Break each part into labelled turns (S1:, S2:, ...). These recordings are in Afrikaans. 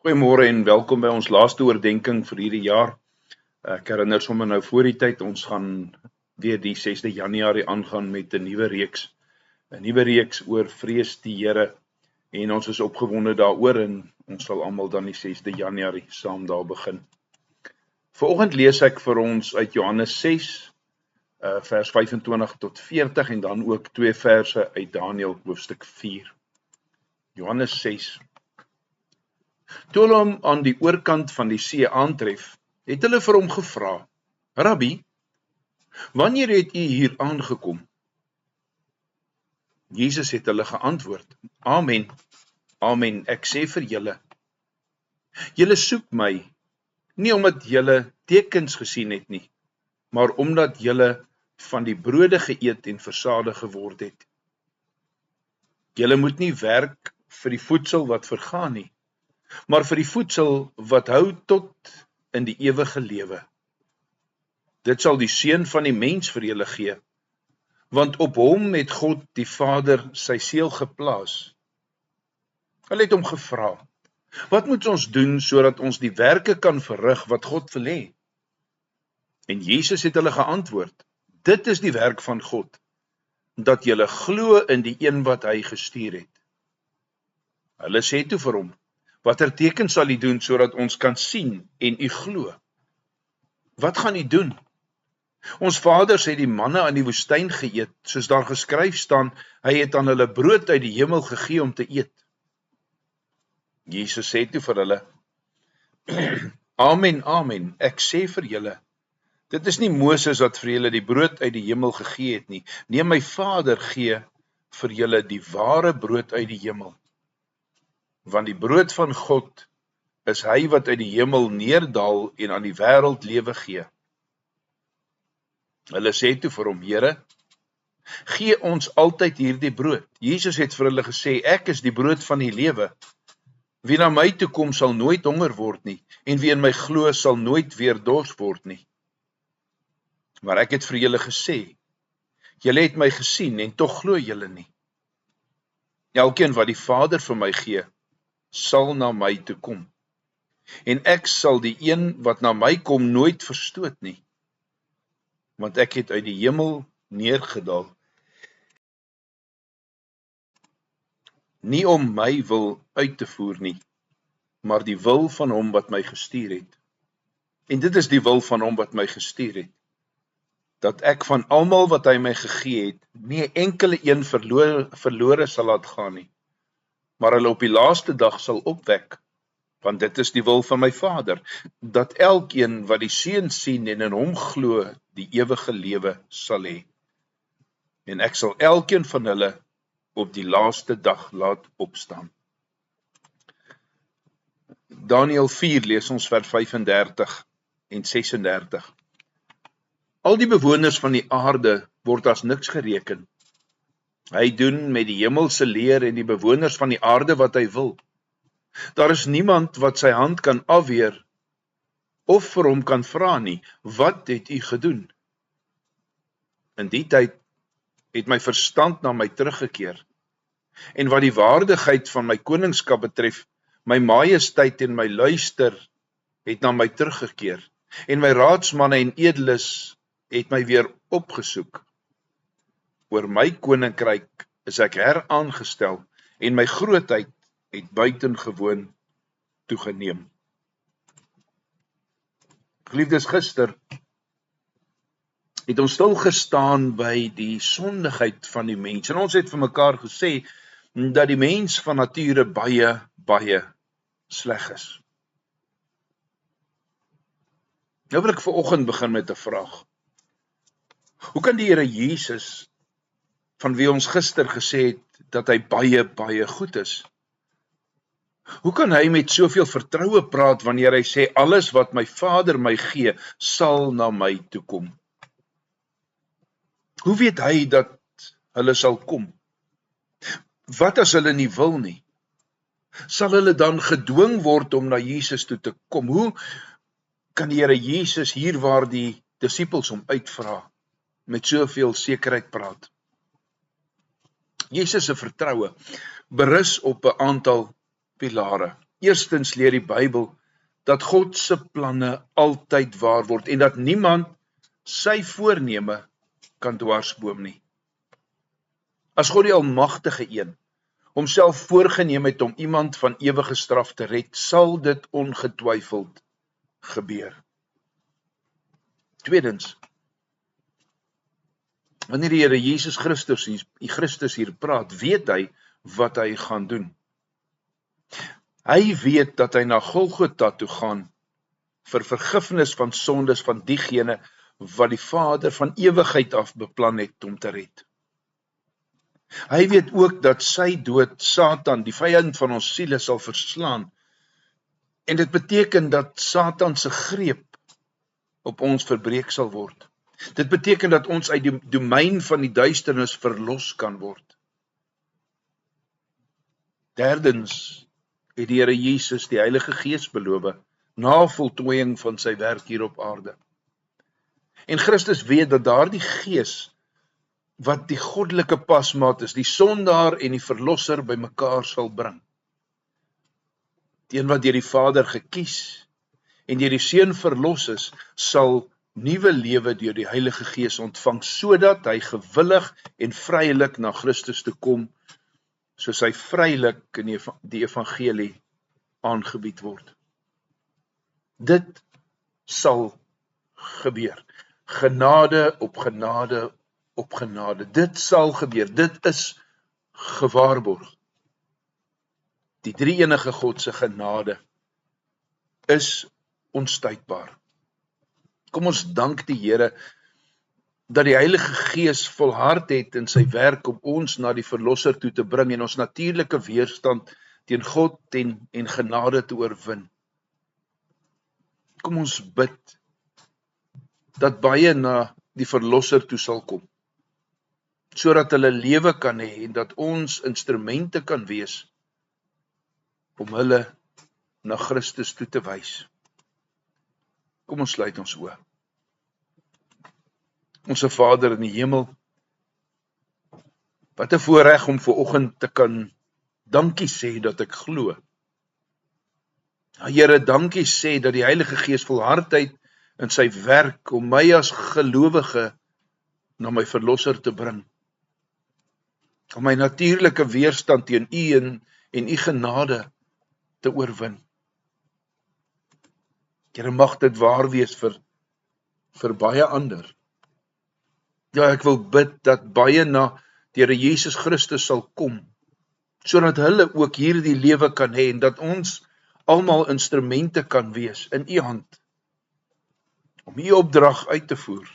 S1: Goeiemôre en welkom by ons laaste oordenking vir hierdie jaar. Ek herinner sommer nou voor die tyd, ons gaan weer die 6de Januarie aangaan met 'n nuwe reeks. 'n Nuwe reeks oor vrees die Here en ons is opgewonde daaroor en ons sal almal dan die 6de Januarie saam daar begin. Vanoggend lees ek vir ons uit Johannes 6 vers 25 tot 40 en dan ook 2 verse uit Daniël hoofstuk 4. Johannes 6. Toe hulle hom aan die oorkant van die see aantref, het hulle vir hom gevra: Rabbi, wanneer het u hier aangekom? Jesus het hulle geantwoord: Amen, amen, ek sê vir julle, julle soek my, nie omdat julle tekens gesien het nie, maar omdat julle van die brode geëet en versadig geword het. Julle moet nie werk vir die voedsel wat vergaan nie, maar vir die voedsel wat hou tot in die ewige lewe. Dit sal die Seun van die mens vir julle gee, want op hom het God die Vader sy seël geplaas. Hulle het hom gevra: wat moet ons doen sodat ons die werke kan verrig wat God wil hê? En Jesus het hulle geantwoord: dit is die werk van God, dat julle glo in die een wat hy gestuur het. Hulle sê toe vir hom: watter teken sal u doen sodat ons kan sien en u glo? Wat gaan u doen? Ons vaders het die manna in die woestyn geëet, soos daar geskryf staan, hy het aan hulle brood uit die hemel gegee om te eet. Jesus sê toe vir hulle: Amen, amen, ek sê vir julle, dit is nie Moses wat vir julle die brood uit die hemel gegee het nie, nee, my Vader gee vir julle die ware brood uit die hemel. Want die brood van God is hy wat uit die hemel neerdal en aan die wêreld lewe gee. Hulle sê toe vir hom: Here, gee ons altyd hierdie brood. Jesus het vir hulle gesê: ek is die brood van die lewe. Wie na my toe kom sal nooit honger word nie, en wie in my glo sal nooit weer dors word nie. Maar ek het vir julle gesê, julle het my gesien en tog glo julle nie. Elkeen wat die Vader vir my gee, sal na my toe kom. En ek sal die een wat na my kom nooit verstoot nie, want ek het uit die hemel neergedaal. Nie om my wil uit te voer nie, maar die wil van hom wat my gestuur het. En dit is die wil van hom wat my gestuur het, dat ek van almal wat hy my gegee het, nie enkele een verlore sal laat gaan nie, maar hulle op die laaste dag sal opwek, want dit is die wil van my Vader, dat elkeen wat die Seun sien en in hom glo, die ewige lewe sal hê. En ek sal elkeen van hulle op die laaste dag laat opstaan. Daniël 4 lees ons vers 35 en 36. Al die bewoners van die aarde word as niks gereken. Hy doen met die hemelse leer en die bewoners van die aarde wat hy wil. Daar is niemand wat sy hand kan afweer of vir hom kan vra nie: wat het u gedoen? In die tyd het my verstand na my teruggekeer, en wat die waardigheid van my koningskap betref, my majesteit en my luister het na my teruggekeer, en my raadsmanne en edeles het my weer opgesoek. Oor my koninkryk is ek heraangestel, en my grootheid het buitengewoon toegeneem. Geliefdes, gister het ons stil gestaan by die sondigheid van die mens, en ons het vir mekaar gesê dat die mens van nature baie sleg is. Nou wil ek vanoggend begin met 'n vraag. Hoe kan die Here Jesus, van wie ons gister gesê het dat hy baie goed is, hoe kan hy met soveel vertroue praat wanneer hy sê alles wat my Vader my gee, sal na my toe kom? Hoe weet hy dat hulle sal kom? Wat as hulle nie wil nie? Sal hulle dan gedwing word om na Jesus toe te kom? Hoe kan die Here Jesus hier waar die disippels hom uitvra, met soveel sekerheid praat? Jesus se vertroue berus op 'n aantal pilare. Eerstens leer die Bybel dat God se planne altyd waar word en dat niemand sy voorneme kan dwarsboom nie. As God die Almagtige Een homself voorgeneem het om iemand van ewige straf te red, sal dit ongetwyfeld gebeur. Tweedens, wanneer die Here Jesus Christus hier praat, weet hy wat hy gaan doen. Hy weet dat hy na Golgotha toe gaan vir vergifnis van sondes van diegene wat die Vader van ewigheid af beplan het om te red. Hy weet ook dat sy dood Satan, die vyand van ons siele, sal verslaan. En dit beteken dat Satan se greep op ons verbreek sal word. Dit beteken dat ons uit die domein van die duisternis verlos kan word. Derdens het die Here Jesus die Heilige Gees beloof, na voltooiing van sy werk hier op aarde. En Christus weet dat daardie Gees, wat die goddelike pasmaat is, die sondaar en die verlosser by mekaar sal bring. Die een wat deur die Vader gekies en deur die Seun verlos is, sal nuwe lewe deur die Heilige Gees ontvang, sodat hy gewillig en vrylik na Christus toe kom, soos hy vrylik in die evangelie aangebied word. Dit sal gebeur. Genade op genade op genade. Dit sal gebeur. Dit is gewaarborg. Die drie-enige God se genade is onstuitbaar. Kom ons dank die Here dat die Heilige Gees volhard het in sy werk om ons na die Verlosser toe te bring en ons natuurlike weerstand teen God en genade te oorwin. Kom ons bid dat baie na die Verlosser toe sal kom, sodat hulle lewe kan hê en dat ons instrumente kan wees om hulle na Christus toe te wys. Kom ons sluit ons oë. Onse Vader in die hemel, wat 'n voorreg om vanoggend te kan dankie sê dat ek glo. Here, dankie sê dat die Heilige Gees volhardheid in sy werk om my as gelowige na my Verlosser te bring. Om my natuurlike weerstand teen U en U genade te oorwin. Here, mag dit waar wees vir baie ander. Ja, ek wil bid dat baie na die Here Jesus Christus sal kom, sodat hulle ook hierdie lewe kan hê en dat ons almal instrumente kan wees in U hand, om U opdrag uit te voer,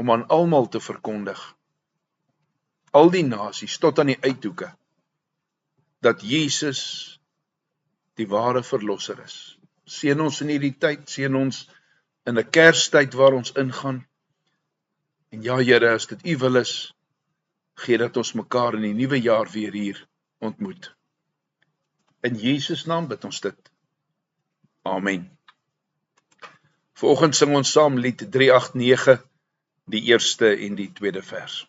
S1: om aan almal te verkondig, al die nasies tot aan die uithoeke, dat Jesus die ware Verlosser is. Seën ons in hierdie tyd, seën ons in 'n Kerstyd waar ons ingaan. En ja, Here, as dit U wil is, gee dat ons mekaar in die nuwe jaar weer hier ontmoet. In Jesus naam bid ons dit. Amen. Vanoggend sing ons saam lied 389, die eerste en die tweede vers.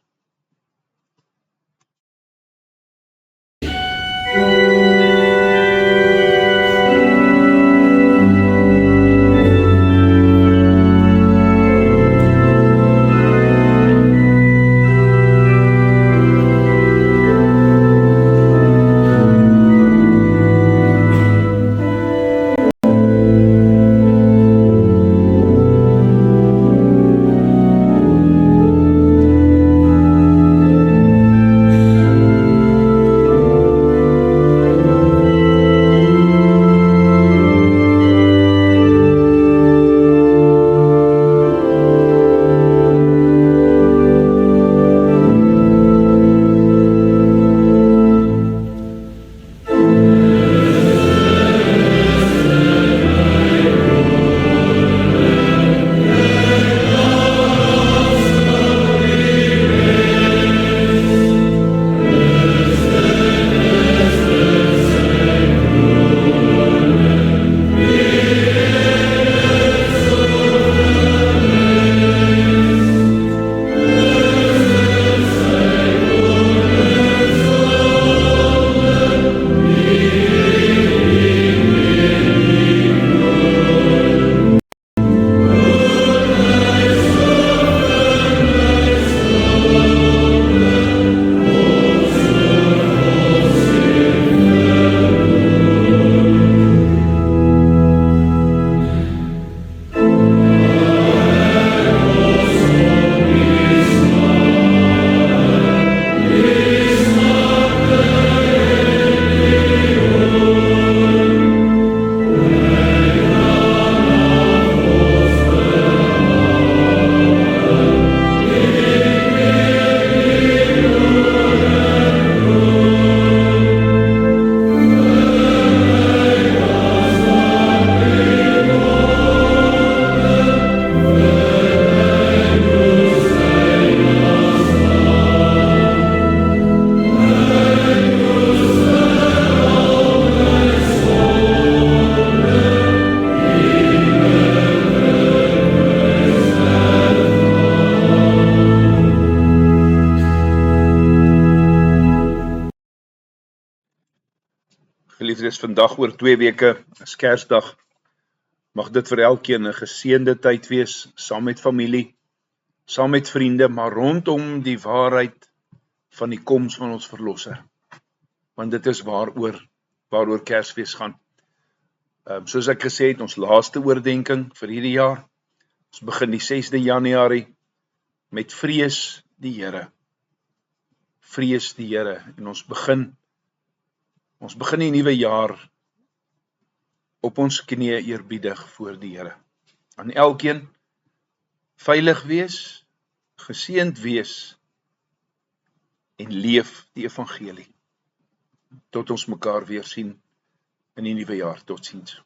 S1: Geliefdes, vandag oor 2 weke, is Kersdag. Mag dit vir elkeen 'n geseënde tyd wees, saam met familie, saam met vriende, maar rondom die waarheid van die koms van ons Verlosser. Want dit is waaroor Kersfees gaan. Soos ek gesê het, ons laaste oordenking vir hierdie jaar. Ons begin die 6de Januarie met vrees die Here. Vrees die Here. En ons begin die nuwe jaar op ons knieë eerbiedig voor die Here. Aan elkeen veilig wees, geseënd wees en leef die evangelie. Tot ons mekaar weer sien in die nuwe jaar. Totsiens.